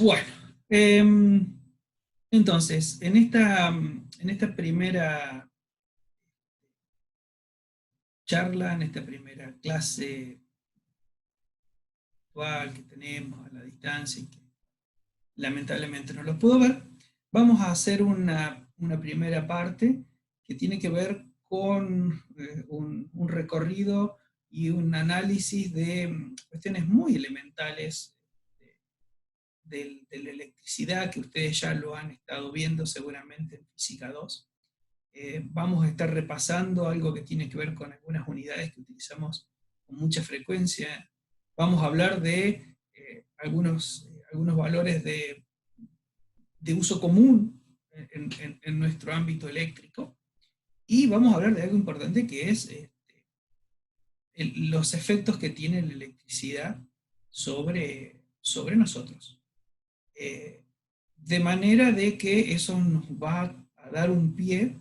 Bueno, entonces, en esta primera charla, en esta primera clase virtual que tenemos a la distancia y que lamentablemente no lo puedo ver, vamos a hacer una primera parte que tiene que ver con un recorrido y un análisis de cuestiones muy elementales de la electricidad, que ustedes ya lo han estado viendo seguramente en Física 2. Vamos a estar repasando algo que tiene que ver con algunas unidades que utilizamos con mucha frecuencia. Vamos a hablar de algunos valores de uso común en nuestro ámbito eléctrico. Y vamos a hablar de algo importante que es los efectos que tiene la electricidad sobre nosotros. De manera de que eso nos va a dar un pie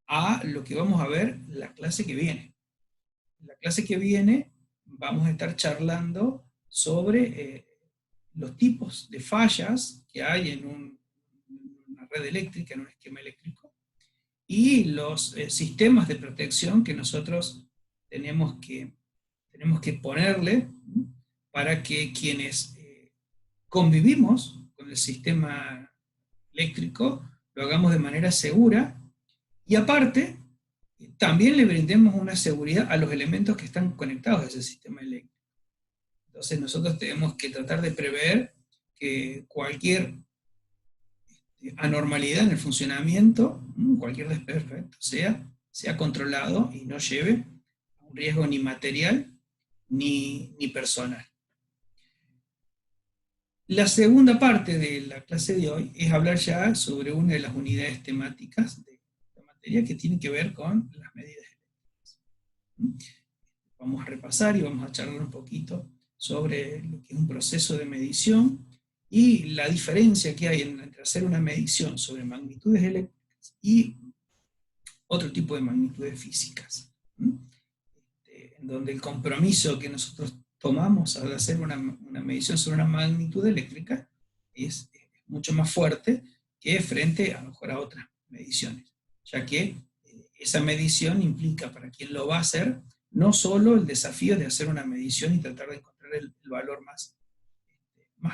a lo que vamos a ver la clase que viene. En la clase que viene vamos a estar charlando sobre los tipos de fallas que hay en una red eléctrica, en un esquema eléctrico, y los sistemas de protección que nosotros tenemos que ponerle para que quienes convivimos con el sistema eléctrico lo hagamos de manera segura y aparte también le brindemos una seguridad a los elementos que están conectados a ese sistema eléctrico. Entonces nosotros tenemos que tratar de prever que cualquier anormalidad en el funcionamiento, cualquier desperfecto sea controlado y no lleve a un riesgo ni material ni personal. La segunda parte de la clase de hoy es hablar ya sobre una de las unidades temáticas de la materia que tiene que ver con las medidas eléctricas. Vamos a repasar y vamos a charlar un poquito sobre lo que es un proceso de medición y la diferencia que hay entre hacer una medición sobre magnitudes eléctricas y otro tipo de magnitudes físicas, en donde el compromiso que nosotros tomamos al hacer una medición sobre una magnitud eléctrica es mucho más fuerte que frente a lo mejor a otras mediciones, ya que esa medición implica para quien lo va a hacer no solo el desafío de hacer una medición y tratar de encontrar el valor más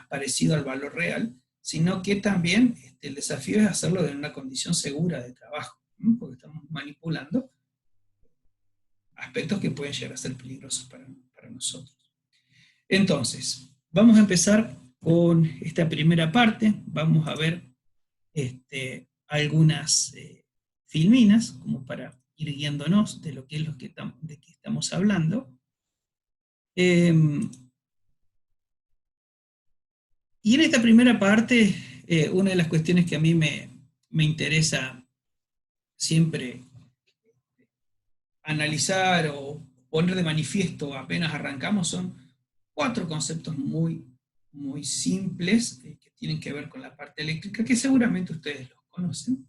parecido al valor real, sino que también el desafío es hacerlo en una condición segura de trabajo, porque estamos manipulando aspectos que pueden llegar a ser peligrosos para nosotros. Entonces, vamos a empezar con esta primera parte, vamos a ver algunas filminas, como para ir guiándonos de lo que es de que estamos hablando. Y en esta primera parte, una de las cuestiones que a mí me interesa siempre analizar o poner de manifiesto apenas arrancamos son 4 conceptos muy simples que tienen que ver con la parte eléctrica, que seguramente ustedes los conocen.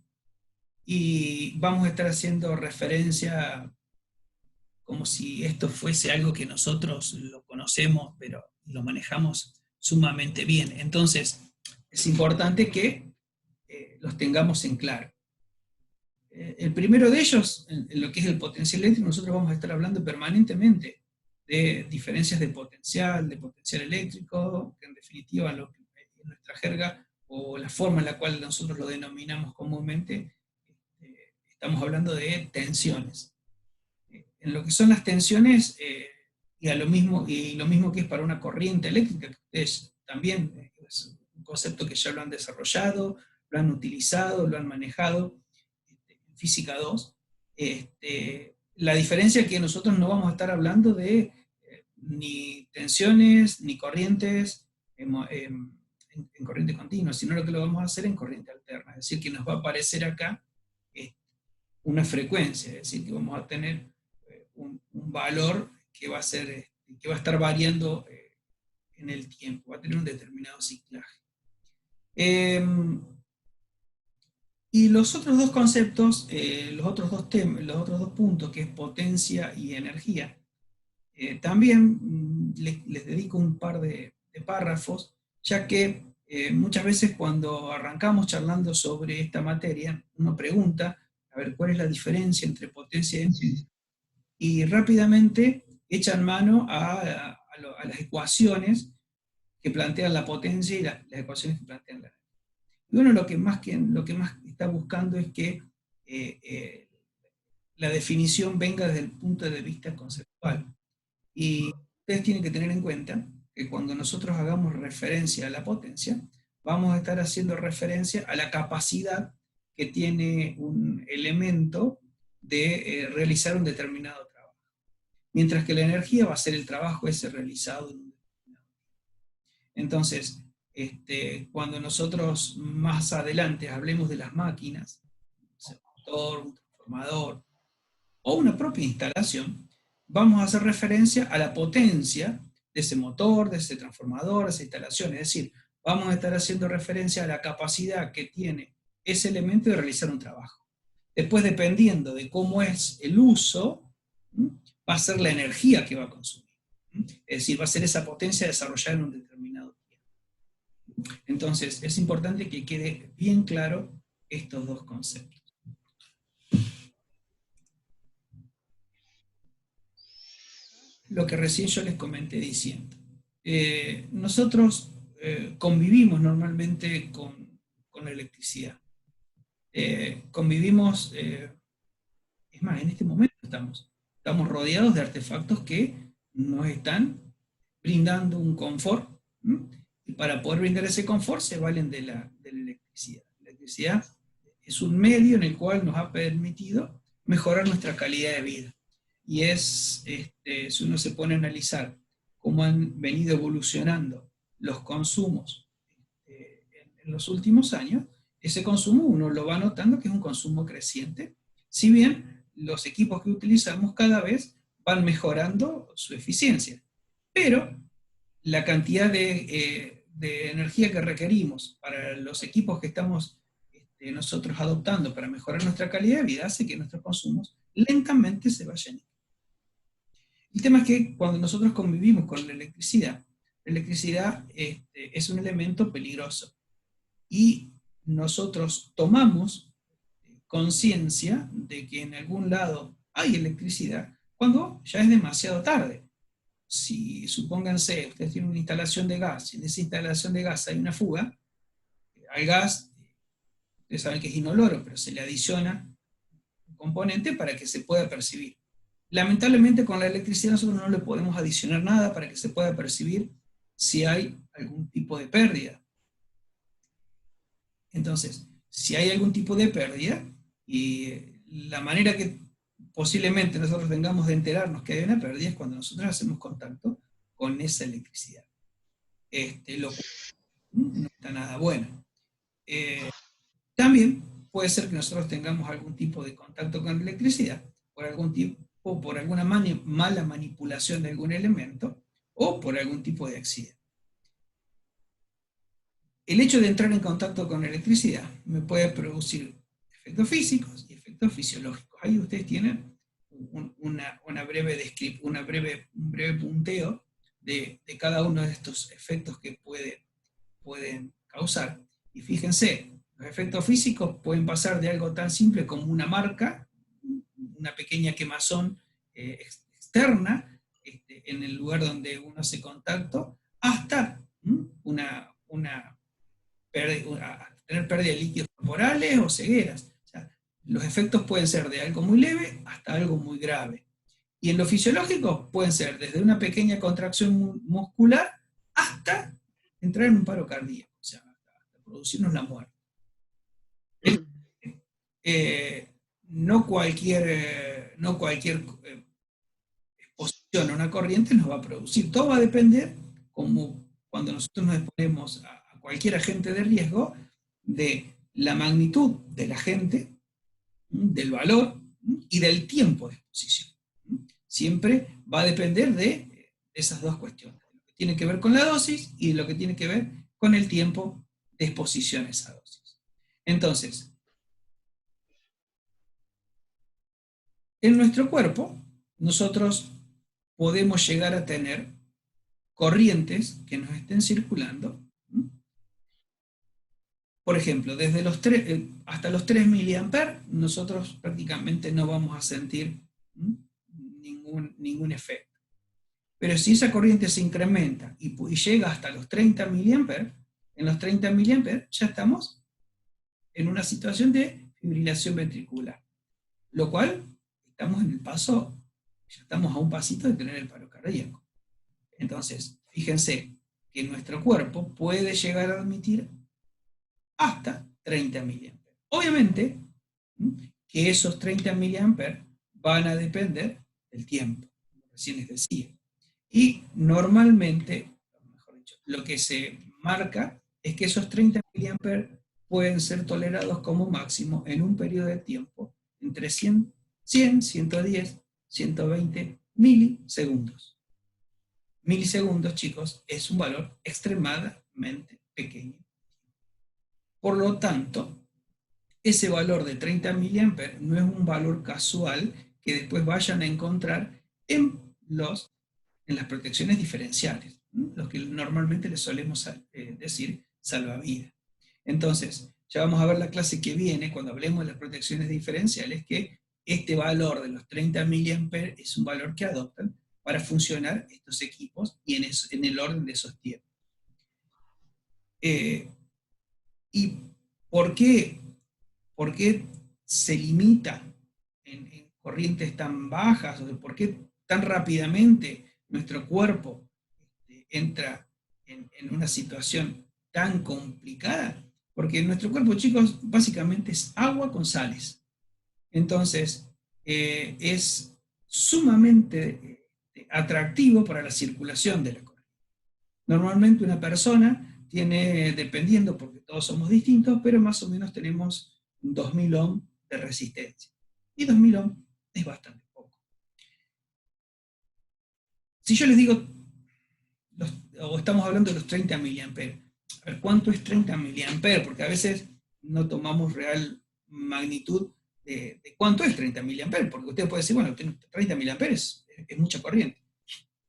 Y vamos a estar haciendo referencia como si esto fuese algo que nosotros lo conocemos, pero lo manejamos sumamente bien. Entonces, es importante que los tengamos en claro. El primero de ellos, en lo que es el potencial eléctrico, nosotros vamos a estar hablando permanentemente de diferencias de potencial eléctrico, que en definitiva en nuestra jerga o la forma en la cual nosotros lo denominamos comúnmente, estamos hablando de tensiones. En lo que son las tensiones, y lo mismo que es para una corriente eléctrica, que ustedes también es un concepto que ya lo han desarrollado, lo han utilizado, lo han manejado en Física 2. La diferencia es que nosotros no vamos a estar hablando de ni tensiones ni corrientes en corriente continua, sino lo que lo vamos a hacer en corriente alterna, es decir, que nos va a aparecer acá una frecuencia, es decir, que vamos a tener un valor que va a estar variando en el tiempo, va a tener un determinado ciclaje. Y los otros dos conceptos, los otros dos puntos, que es potencia y energía, también les dedico un par de párrafos, ya que Muchas veces cuando arrancamos charlando sobre esta materia, uno pregunta, a ver, ¿cuál es la diferencia entre potencia y densidad? Y rápidamente echan mano a las ecuaciones que plantean la potencia y las ecuaciones que plantean la... Y uno lo que más está buscando es que la definición venga desde el punto de vista conceptual. Y ustedes tienen que tener en cuenta que cuando nosotros hagamos referencia a la potencia, vamos a estar haciendo referencia a la capacidad que tiene un elemento de realizar un determinado trabajo. Mientras que la energía va a ser el trabajo ese realizado en un determinado tiempo. Entonces, cuando nosotros más adelante hablemos de las máquinas, un motor, un transformador, o una propia instalación, vamos a hacer referencia a la potencia de ese motor, de ese transformador, de esa instalación. Es decir, vamos a estar haciendo referencia a la capacidad que tiene ese elemento de realizar un trabajo. Después, dependiendo de cómo es el uso, va a ser la energía que va a consumir. Es decir, va a ser esa potencia desarrollada en un determinado tiempo. Entonces, es importante que quede bien claro estos dos conceptos. Lo que recién yo les comenté diciendo. Nosotros convivimos normalmente con la electricidad. Convivimos, es más, en este momento estamos rodeados de artefactos que nos están brindando un confort, y para poder brindar ese confort se valen de la electricidad. La electricidad es un medio en el cual nos ha permitido mejorar nuestra calidad de vida. Y si uno se pone a analizar cómo han venido evolucionando los consumos en los últimos años, ese consumo uno lo va notando que es un consumo creciente, si bien los equipos que utilizamos cada vez van mejorando su eficiencia. Pero la cantidad de energía que requerimos para los equipos que estamos nosotros adoptando para mejorar nuestra calidad de vida hace que nuestros consumos lentamente se vayan. El tema es que cuando nosotros convivimos con la electricidad es un elemento peligroso. Y nosotros tomamos conciencia de que en algún lado hay electricidad cuando ya es demasiado tarde. Si, supónganse, ustedes tienen una instalación de gas, y en esa instalación de gas hay una fuga, al gas, ustedes saben que es inoloro, pero se le adiciona un componente para que se pueda percibir. Lamentablemente con la electricidad nosotros no le podemos adicionar nada para que se pueda percibir si hay algún tipo de pérdida. Entonces, si hay algún tipo de pérdida, y la manera que posiblemente nosotros tengamos de enterarnos que hay una pérdida es cuando nosotros hacemos contacto con esa electricidad. Lo cual no está nada bueno. También puede ser que nosotros tengamos algún tipo de contacto con la electricidad por algún tipo, o por alguna mala manipulación de algún elemento, o por algún tipo de accidente. El hecho de entrar en contacto con la electricidad me puede producir efectos físicos y efectos fisiológicos. Ahí ustedes tienen un breve punteo de cada uno de estos efectos que pueden causar. Y fíjense, los efectos físicos pueden pasar de algo tan simple como una marca, una pequeña quemazón externa en el lugar donde uno hace contacto, hasta tener pérdida de líquidos corporales o cegueras. O sea, los efectos pueden ser de algo muy leve hasta algo muy grave. Y en lo fisiológico pueden ser desde una pequeña contracción muscular hasta entrar en un paro cardíaco, o sea, hasta producirnos la muerte. No cualquier exposición a una corriente nos va a producir. Todo va a depender, como cuando nosotros nos exponemos a cualquier agente de riesgo, de la magnitud del agente, del valor y del tiempo de exposición. Siempre va a depender de esas dos cuestiones, de lo que tiene que ver con la dosis y de lo que tiene que ver con el tiempo de exposición a esa dosis. Entonces, en nuestro cuerpo, nosotros podemos llegar a tener corrientes que nos estén circulando por ejemplo, desde los 3, hasta los 3 mA, nosotros prácticamente no vamos a sentir ningún efecto. Pero si esa corriente se incrementa y llega hasta los 30 mA, en los 30 mA ya estamos en una situación de fibrilación ventricular, lo cual estamos en el paso, ya estamos a un pasito de tener el paro cardíaco. Entonces, fíjense que nuestro cuerpo puede llegar a admitir hasta 30 mA. Obviamente que esos 30 mA van a depender del tiempo, como recién les decía. Y normalmente, mejor dicho, lo que se marca es que esos 30 mA pueden ser tolerados como máximo en un periodo de tiempo entre 100, 110, 120 milisegundos. Milisegundos, chicos, es un valor extremadamente pequeño. Por lo tanto, ese valor de 30 mA no es un valor casual que después vayan a encontrar en las protecciones diferenciales, los que normalmente les solemos decir salvavidas. Entonces, ya vamos a ver la clase que viene, cuando hablemos de las protecciones diferenciales, que este valor de los 30 mA es un valor que adoptan para funcionar estos equipos y en el orden de esos tiempos. ¿Y por qué se limita en corrientes tan bajas? ¿O por qué tan rápidamente nuestro cuerpo entra en una situación tan complicada? Porque nuestro cuerpo, chicos, básicamente es agua con sales. Entonces, es sumamente atractivo para la circulación de la corriente. Normalmente una persona tiene, dependiendo, porque todos somos distintos, pero más o menos tenemos 2000 ohm de resistencia. Y 2000 ohm es bastante poco. Si yo les digo, o estamos hablando de los 30 mA, a ver, ¿cuánto es 30 mA? Porque a veces no tomamos real magnitud de cuánto es 30 mA, porque usted puede decir, bueno, 30 mA es mucha corriente.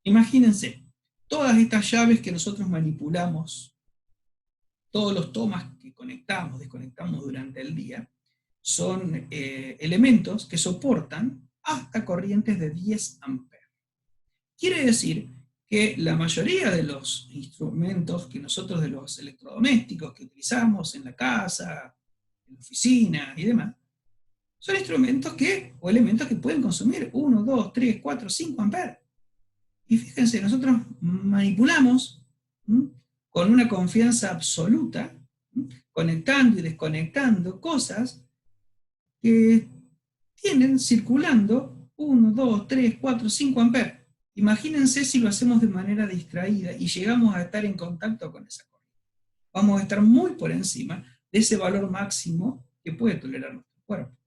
Imagínense, todas estas llaves que nosotros manipulamos, todos los tomas que conectamos, desconectamos durante el día, son elementos que soportan hasta corrientes de 10 amperes. Quiere decir que la mayoría de los instrumentos que nosotros, de los electrodomésticos que utilizamos en la casa, en la oficina y demás, son instrumentos o elementos que pueden consumir 1, 2, 3, 4, 5 amperes. Y fíjense, nosotros manipulamos con una confianza absoluta, conectando y desconectando cosas que tienen circulando 1, 2, 3, 4, 5 amperes. Imagínense si lo hacemos de manera distraída y llegamos a estar en contacto con esa corriente. Vamos a estar muy por encima de ese valor máximo que puede tolerar nuestro cuerpo.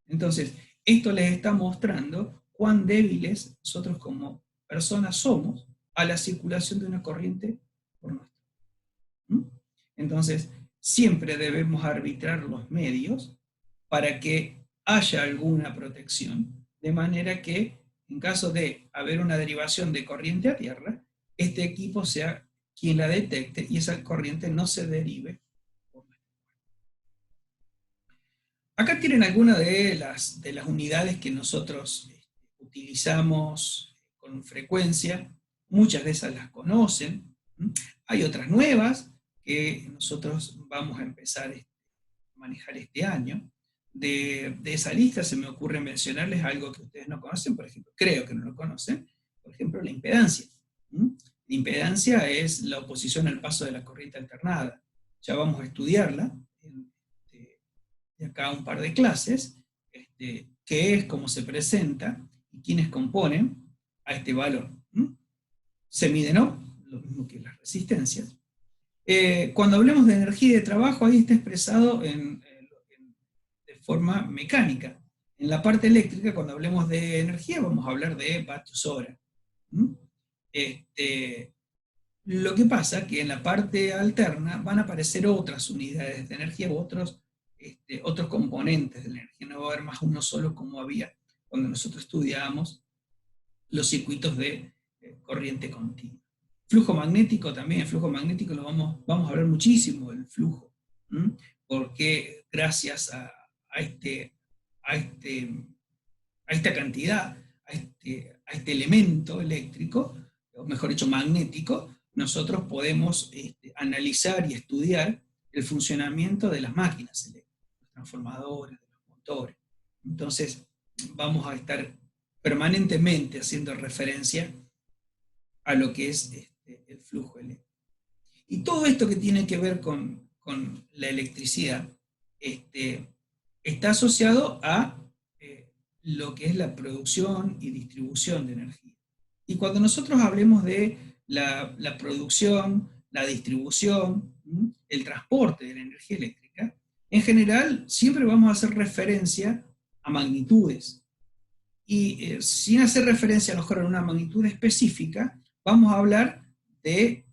Entonces, esto les está mostrando cuán débiles nosotros como personas somos a la circulación de una corriente por nuestro. Entonces, siempre debemos arbitrar los medios para que haya alguna protección, de manera que en caso de haber una derivación de corriente a tierra, este equipo sea quien la detecte y esa corriente no se derive. Acá tienen algunas de las unidades que nosotros utilizamos con frecuencia. Muchas de esas las conocen. Hay otras nuevas que nosotros vamos a empezar a manejar este año. De esa lista se me ocurre mencionarles algo que ustedes no conocen, por ejemplo, creo que no lo conocen, por ejemplo, la impedancia. La impedancia es la oposición al paso de la corriente alternada. Ya vamos a estudiarla de acá a un par de clases, qué es, cómo se presenta y quiénes componen a este valor. Se mide, ¿no? Lo mismo que las resistencias. Cuando hablemos de energía y de trabajo, ahí está expresado de forma mecánica. En la parte eléctrica, cuando hablemos de energía, vamos a hablar de vatios hora. Lo que pasa es que en la parte alterna van a aparecer otras unidades de energía u otros componentes de la energía. No va a haber más uno solo como había cuando nosotros estudiábamos los circuitos de corriente continua. Flujo magnético también, el flujo magnético vamos a hablar muchísimo del flujo ¿Mm? Porque gracias a, este, a, este, a esta cantidad, a este elemento eléctrico, o mejor dicho, magnético, nosotros podemos analizar y estudiar el funcionamiento de las máquinas eléctricas, los transformadores, de los motores. Entonces, vamos a estar permanentemente haciendo referencia a lo que es el flujo eléctrico. Y todo esto que tiene que ver con la electricidad está asociado a lo que es la producción y distribución de energía. Y cuando nosotros hablemos de la producción, la distribución, el transporte de la energía eléctrica, en general siempre vamos a hacer referencia a magnitudes. Y sin hacer referencia a lo mejor a una magnitud específica, vamos a hablar de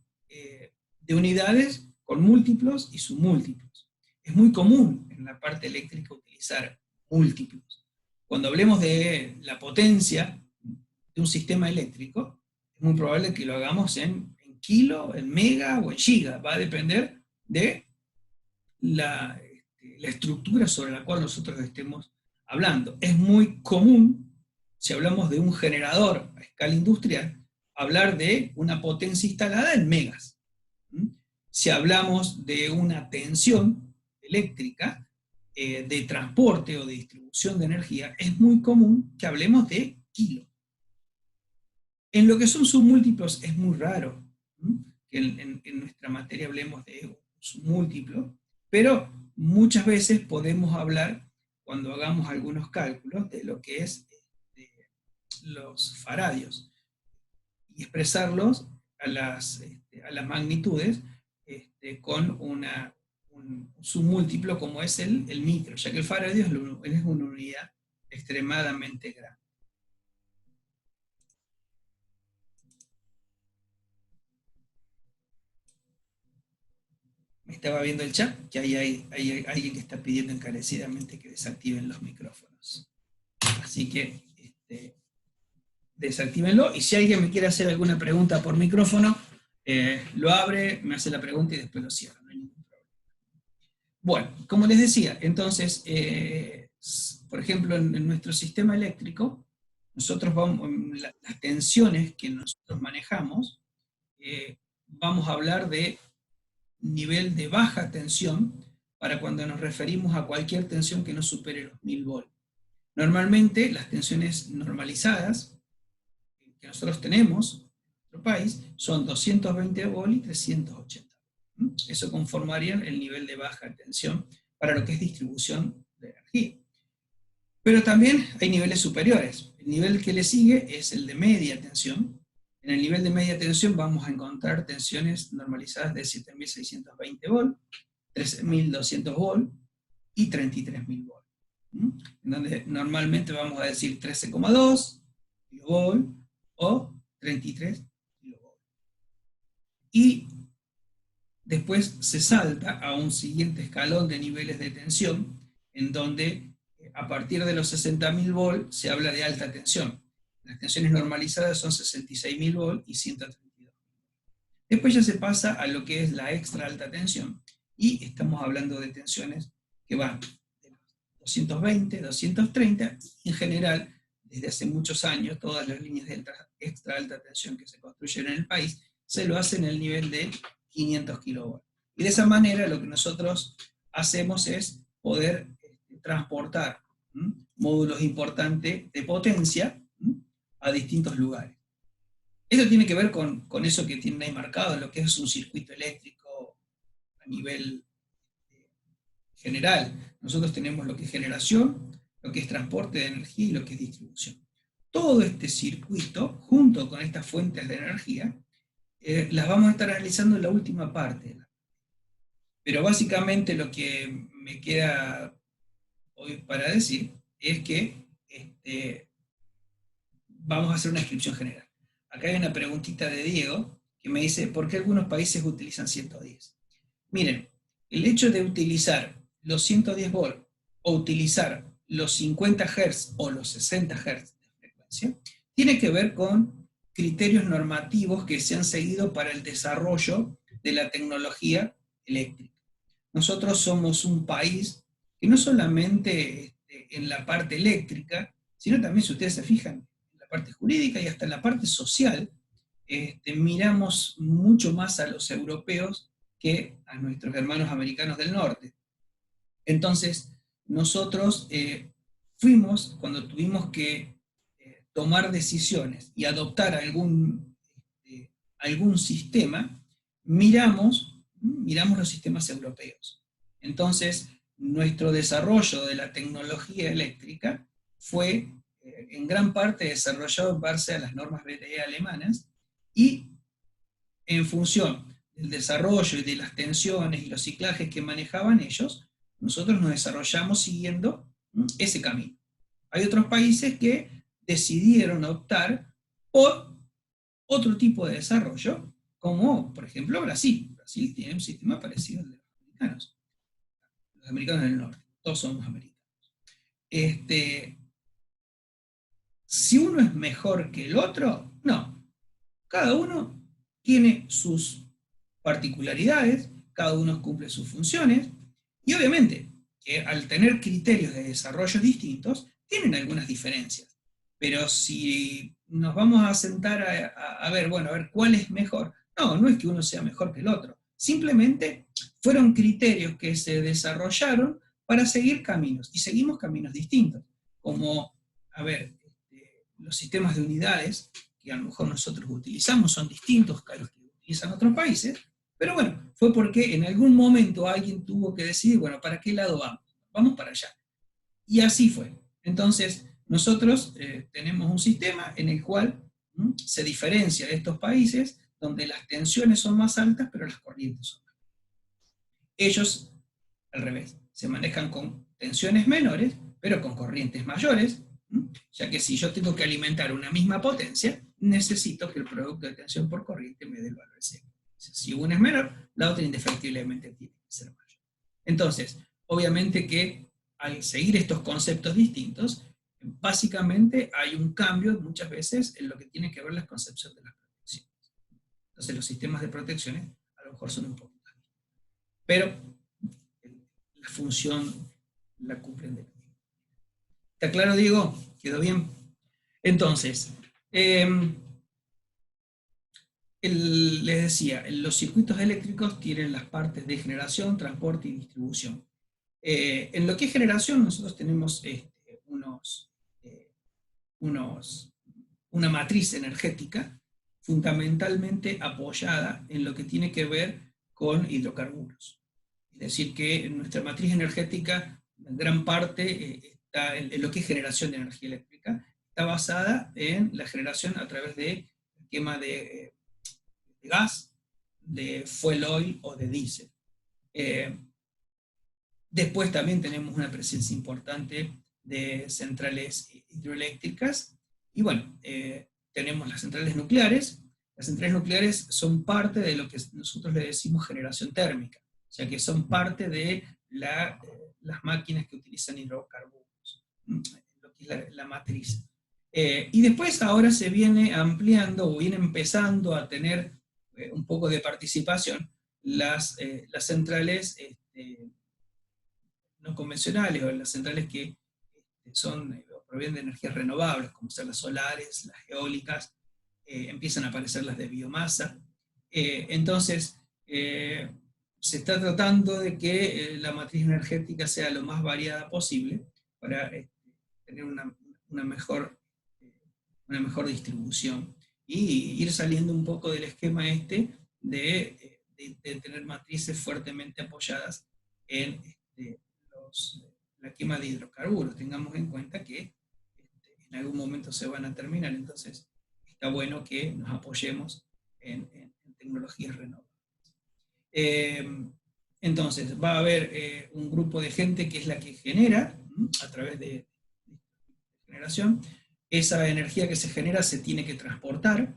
unidades con múltiplos y submúltiplos. Es muy común en la parte eléctrica utilizar múltiplos. Cuando hablemos de la potencia de un sistema eléctrico, es muy probable que lo hagamos en kilo, en mega o en giga. Va a depender de la estructura sobre la cual nosotros estemos hablando. Es muy común, si hablamos de un generador a escala industrial, hablar de una potencia instalada en megas. Si hablamos de una tensión eléctrica, de transporte o de distribución de energía, es muy común que hablemos de kilos. En lo que son submúltiplos es muy raro que en nuestra materia hablemos de un submúltiplo, pero muchas veces podemos hablar, cuando hagamos algunos cálculos, de lo que es los faradios y expresarlos a las magnitudes con un submúltiplo como es el micro, ya que el faradio es una unidad extremadamente grande. Me estaba viendo el chat, que hay alguien que está pidiendo encarecidamente que desactiven los micrófonos. Así que desactívenlo, y si alguien me quiere hacer alguna pregunta por micrófono, lo abre, me hace la pregunta y después lo cierra, no hay ningún problema. Bueno, como les decía, entonces, por ejemplo, en nuestro sistema eléctrico, nosotros las tensiones que nosotros manejamos, vamos a hablar de nivel de baja tensión para cuando nos referimos a cualquier tensión que no supere los 1000 volts. Normalmente las tensiones normalizadas que nosotros tenemos en nuestro país son 220 volts y 380. Eso conformaría el nivel de baja tensión para lo que es distribución de energía. Pero también hay niveles superiores. El nivel que le sigue es el de media tensión. En el nivel de media tensión vamos a encontrar tensiones normalizadas de 7620 volts, 13200 volts y 33000 volts. En donde normalmente vamos a decir 13,2 kilovolts o 33 kilovolts. Y después se salta a un siguiente escalón de niveles de tensión, en donde a partir de los 60.000 volts se habla de alta tensión. Las tensiones normalizadas son 66.000 volts y 132. Después ya se pasa a lo que es la extra alta tensión, y estamos hablando de tensiones que van de 220, 230, y en general, desde hace muchos años, todas las líneas de extra alta tensión que se construyen en el país, se lo hacen en el nivel de 500 kilovolts. Y de esa manera lo que nosotros hacemos es poder transportar módulos importantes de potencia a distintos lugares. Esto tiene que ver con eso que tienen ahí marcado, lo que es un circuito eléctrico a nivel general. Nosotros tenemos lo que es generación, lo que es transporte de energía y lo que es distribución. Todo este circuito, junto con estas fuentes de energía, las vamos a estar analizando en la última parte. Pero básicamente lo que me queda hoy para decir es que vamos a hacer una descripción general. Acá hay una preguntita de Diego que me dice, ¿por qué algunos países utilizan 110? Miren, el hecho de utilizar los 110 volts o utilizar los 50 Hz o los 60 Hz de frecuencia, tiene que ver con criterios normativos que se han seguido para el desarrollo de la tecnología eléctrica. nosotros somos un país que no solamente en la parte eléctrica, sino también, si ustedes se fijan, en la parte jurídica y hasta en la parte social, miramos mucho más a los europeos que a nuestros hermanos americanos del norte. Entonces, nosotros fuimos, cuando tuvimos que tomar decisiones y adoptar algún sistema, miramos los sistemas europeos. Entonces, nuestro desarrollo de la tecnología eléctrica fue en gran parte desarrollado en base a las normas BTE alemanas, y en función del desarrollo y de las tensiones y los ciclajes que manejaban ellos, nosotros nos desarrollamos siguiendo ese camino. Hay otros países que decidieron optar por otro tipo de desarrollo, como por ejemplo Brasil. Brasil tiene un sistema parecido al de los americanos del norte, todos somos americanos. Si uno es mejor que el otro, no. Cada uno tiene sus particularidades, cada uno cumple sus funciones, y obviamente que al tener criterios de desarrollo distintos, tienen algunas diferencias. Pero si nos vamos a sentar a ver, bueno, a ver cuál es mejor, no es que uno sea mejor que el otro. Simplemente fueron criterios que se desarrollaron para seguir caminos, y seguimos caminos distintos, como, a ver, los sistemas de unidades que a lo mejor nosotros utilizamos son distintos a los que utilizan otros países, pero bueno, fue porque en algún momento alguien tuvo que decidir, bueno, ¿para qué lado vamos? Vamos para allá. Y así fue. Entonces, nosotros tenemos un sistema en el cual se diferencia de estos países donde las tensiones son más altas, pero las corrientes son más bajas. Ellos, al revés, se manejan con tensiones menores, pero con corrientes mayores, ya que si yo tengo que alimentar una misma potencia, necesito que el producto de tensión por corriente me dé el valor exacto. Si una es menor, la otra indefectiblemente tiene que ser mayor. Entonces, obviamente que al seguir estos conceptos distintos, básicamente hay un cambio muchas veces en lo que tiene que ver la concepción de las protecciones. Entonces los sistemas de protecciones a lo mejor son un poco distintos, pero la función la cumplen de la misma. ¿Está claro, Diego? ¿Quedó bien? Entonces, les decía, los circuitos eléctricos tienen las partes de generación, transporte y distribución. En lo que es generación, nosotros tenemos una matriz energética fundamentalmente apoyada en lo que tiene que ver con hidrocarburos. Es decir, que nuestra matriz energética, en gran parte, está en lo que es generación de energía eléctrica, está basada en la generación a través de quema de gas, de fuel oil o de diésel. Después también tenemos una presencia importante de centrales hidroeléctricas, y bueno, tenemos las centrales nucleares. Las centrales nucleares son parte de lo que nosotros le decimos generación térmica, o sea que son parte de las máquinas que utilizan hidrocarburos, lo que es la matriz. Y después ahora se viene ampliando, o viene empezando a tener un poco de participación las centrales no convencionales, o las centrales que provienen de energías renovables, como son las solares, las eólicas, empiezan a aparecer las de biomasa. Entonces, se está tratando de que la matriz energética sea lo más variada posible para tener una mejor distribución y ir saliendo un poco del esquema de tener matrices fuertemente apoyadas en la quema de hidrocarburos. Tengamos en cuenta que en algún momento se van a terminar, entonces está bueno que nos apoyemos en tecnologías renovables. Entonces va a haber un grupo de gente que es la que genera, a través de generación. Esa energía que se genera se tiene que transportar.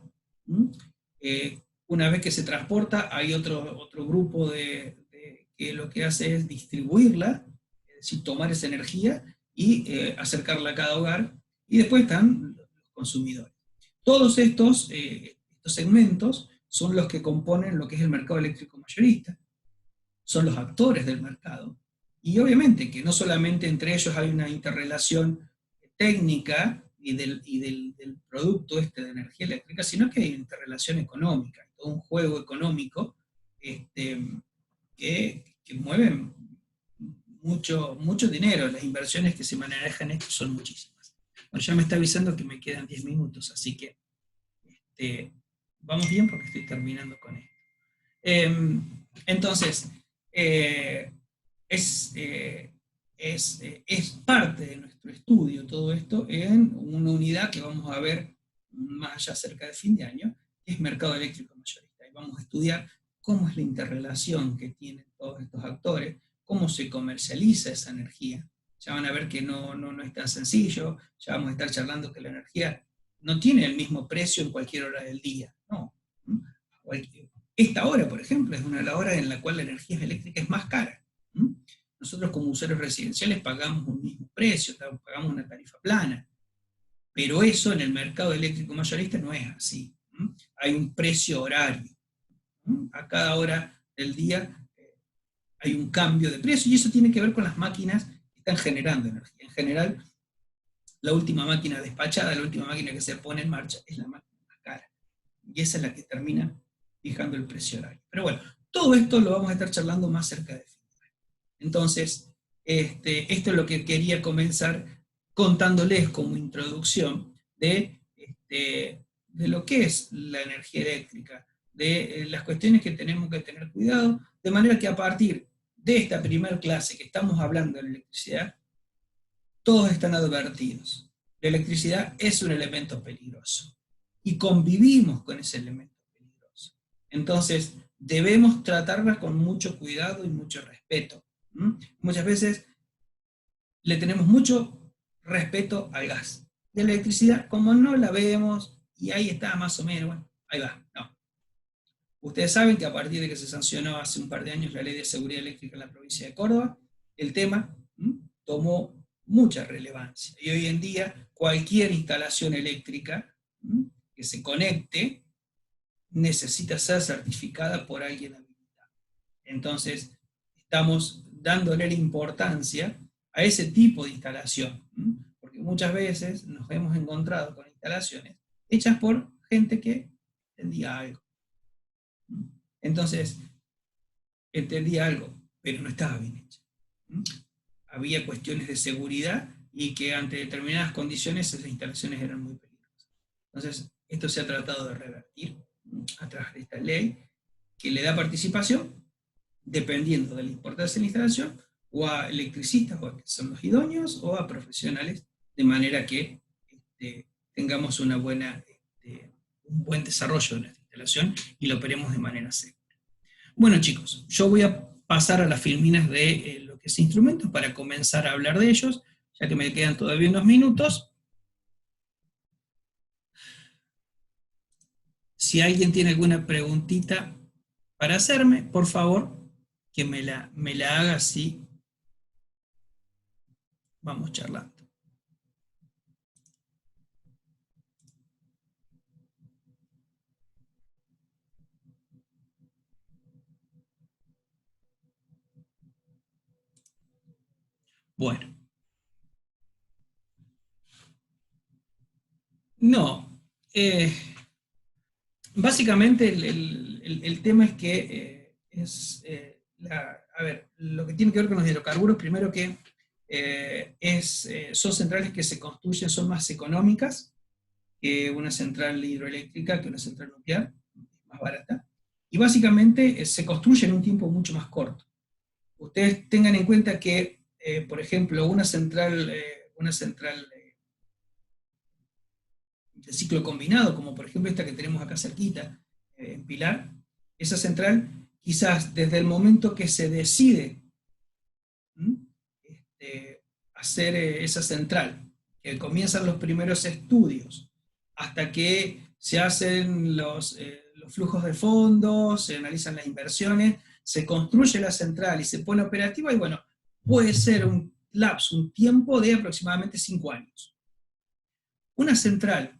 Una vez que se transporta, hay otro grupo que lo que hace es distribuirla, es decir, tomar esa energía y acercarla a cada hogar, y después están los consumidores. Todos estos segmentos son los que componen lo que es el mercado eléctrico mayorista. son los actores del mercado. Y obviamente que no solamente entre ellos hay una interrelación técnica del producto de energía eléctrica, sino que hay interrelación económica, todo un juego económico que mueve mucho dinero. Las inversiones que se manejan en esto son muchísimas. Bueno, ya me está avisando que me quedan 10 minutos, así que vamos bien porque estoy terminando con esto. Entonces, es parte de nuestro estudio todo esto en una unidad que vamos a ver más allá cerca de fin de año, que es mercado eléctrico mayorista. Y vamos a estudiar cómo es la interrelación que tienen todos estos actores, cómo se comercializa esa energía. Ya van a ver que no es tan sencillo, ya vamos a estar charlando que la energía no tiene el mismo precio en cualquier hora del día, no. Esta hora, por ejemplo, es una de las horas en la cual la energía eléctrica es más cara. Nosotros como usuarios residenciales pagamos un mismo precio, pagamos una tarifa plana, pero eso en el mercado eléctrico mayorista no es así. Hay un precio horario. A cada hora del día hay un cambio de precio, y eso tiene que ver con las máquinas que están generando energía. En general, la última máquina despachada, la última máquina que se pone en marcha, es la máquina más cara. Y esa es la que termina fijando el precio horario. Pero bueno, todo esto lo vamos a estar charlando más cerca de fin de año. Entonces, esto es lo que quería comenzar contándoles como introducción de lo que es la energía eléctrica, de las cuestiones que tenemos que tener cuidado, de manera que a partir de esta primera clase que estamos hablando de la electricidad, todos están advertidos. La electricidad es un elemento peligroso y convivimos con ese elemento peligroso. Entonces, debemos tratarla con mucho cuidado y mucho respeto. Muchas veces le tenemos mucho respeto al gas. De la electricidad, como no la vemos, y ahí está más o menos, bueno, ahí va, no. Ustedes saben que a partir de que se sancionó hace un par de años la Ley de Seguridad Eléctrica en la provincia de Córdoba, el tema tomó mucha relevancia. Y hoy en día cualquier instalación eléctrica que se conecte necesita ser certificada por alguien habilitado. Entonces, estamos dándole la importancia a ese tipo de instalación, porque muchas veces nos hemos encontrado con instalaciones hechas por gente que entendía algo. Entonces, entendía algo, pero no estaba bien hecha. Había cuestiones de seguridad y que ante determinadas condiciones esas instalaciones eran muy peligrosas. Entonces, esto se ha tratado de revertir a través de esta ley que le da participación, dependiendo de la importancia de la instalación, o a electricistas, o que son los idóneos, o a profesionales, de manera que tengamos un buen desarrollo de nuestra instalación y lo operemos de manera segura. Bueno, chicos, yo voy a pasar a las filminas de lo que es instrumentos para comenzar a hablar de ellos, ya que me quedan todavía unos minutos. Si alguien tiene alguna preguntita para hacerme, por favor, que me la haga, así vamos charlando. Bueno. No. Básicamente el tema es que a ver, lo que tiene que ver con los hidrocarburos, primero que son centrales que se construyen, son más económicas que una central hidroeléctrica, que una central nuclear, más barata, y básicamente se construye en un tiempo mucho más corto. Ustedes tengan en cuenta que, por ejemplo, una central de ciclo combinado, como por ejemplo esta que tenemos acá cerquita, en Pilar, esa central, quizás desde el momento que se decide hacer esa central, que comienzan los primeros estudios, hasta que se hacen los flujos de fondos, se analizan las inversiones, se construye la central y se pone operativa, y bueno, puede ser un lapso, un tiempo de aproximadamente 5 años. Una central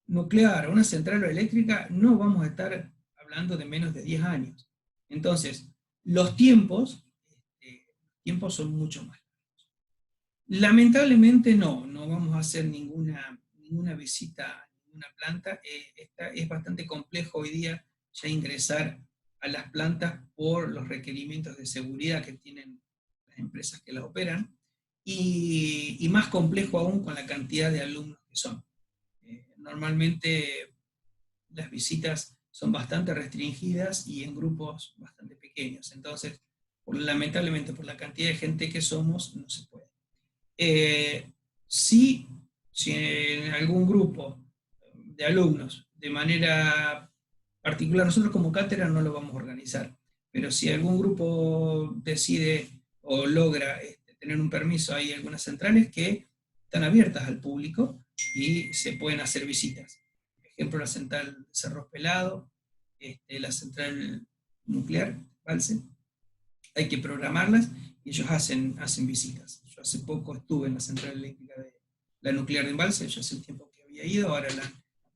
nuclear o una central eléctrica no vamos a estar hablando de menos de 10 años. Entonces, Los tiempos son mucho más. Lamentablemente no vamos a hacer ninguna visita a ninguna planta. Es bastante complejo hoy día ya ingresar a las plantas por los requerimientos de seguridad que tienen las empresas que las operan, y más complejo aún con la cantidad de alumnos que son. Normalmente las visitas son bastante restringidas y en grupos bastante pequeños, entonces lamentablemente por la cantidad de gente que somos no se puede. Si en algún grupo de alumnos, de manera particular, nosotros como cátedra no lo vamos a organizar, pero si algún grupo decide o logra tener un permiso, hay algunas centrales que están abiertas al público y se pueden hacer visitas. Por ejemplo, la central Cerro Pelado, la central nuclear, Valse, hay que programarlas y ellos hacen visitas. Yo hace poco estuve en la central eléctrica de la nuclear de Embalse, ya hace un tiempo que había ido, ahora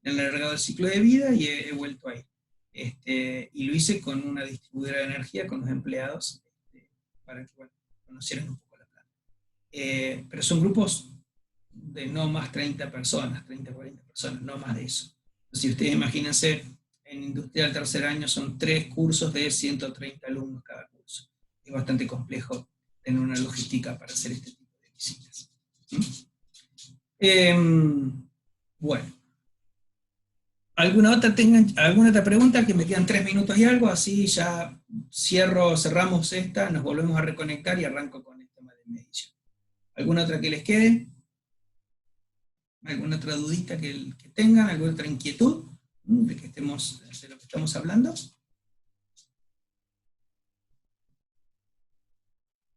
han alargado el ciclo de vida y he vuelto a ir. Y lo hice con una distribuidora de energía, con los empleados, para que conocieran un poco la planta. Pero son grupos de no más 30 personas, 30, 40 personas, no más de eso. Si ustedes imagínense, en industrial tercer año son 3 cursos de 130 alumnos cada curso. Es bastante complejo tener una logística para hacer este tipo de visitas. Bueno. ¿Alguna otra pregunta? Que me quedan 3 minutos y algo, así ya cerramos esta, nos volvemos a reconectar y arranco con el tema de medición. ¿Alguna otra que les quede? ¿Alguna otra dudita que tengan? ¿Alguna otra inquietud de lo que estamos hablando?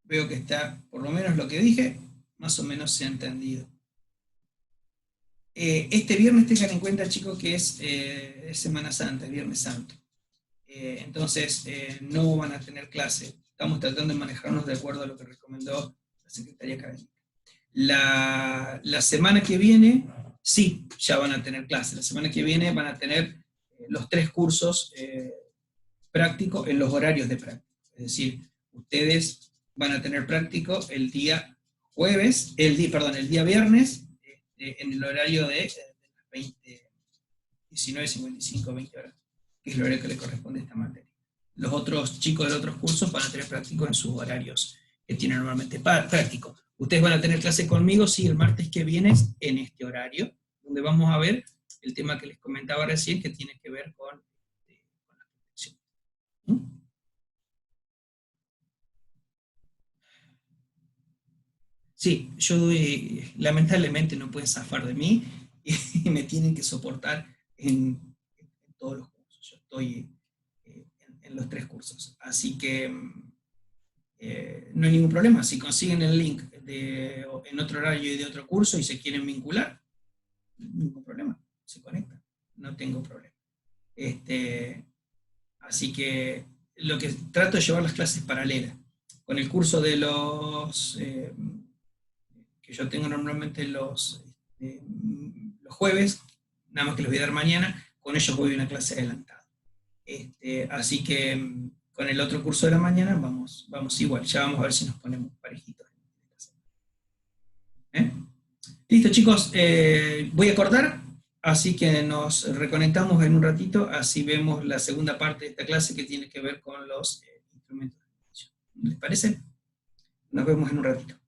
Veo que está, por lo menos lo que dije, más o menos se ha entendido. Este viernes tengan en cuenta, chicos, que es Semana Santa, Viernes Santo. Entonces, no van a tener clase. Estamos tratando de manejarnos de acuerdo a lo que recomendó la Secretaría Académica. La semana que viene, sí, ya van a tener clase. La semana que viene van a tener los 3 cursos prácticos en los horarios de práctica. Es decir, ustedes van a tener práctico el día viernes, en el horario de 19:55, 20 horas, que es el horario que le corresponde a esta materia. Los otros chicos de los otros cursos van a tener práctico en sus horarios que tienen normalmente práctico. Ustedes van a tener clase conmigo, sí, el martes que viene, en este horario, donde vamos a ver el tema que les comentaba recién, que tiene que ver con la protección. Sí, lamentablemente no pueden zafar de mí y me tienen que soportar en todos los cursos. Yo estoy en los 3 cursos. Así que no hay ningún problema. Si consiguen el link en otro horario y de otro curso y se quieren vincular, ningún problema. Se conectan. No tengo problema. Así que lo que trato es llevar las clases paralelas. Con el curso de los... que yo tengo normalmente los jueves, nada más que los voy a dar mañana, con ellos voy a una clase adelantada. Así que con el otro curso de la mañana vamos igual, ya vamos a ver si nos ponemos parejitos. Listo, chicos, voy a cortar, así que nos reconectamos en un ratito, así vemos la segunda parte de esta clase que tiene que ver con los instrumentos de medición. ¿Les parece? Nos vemos en un ratito.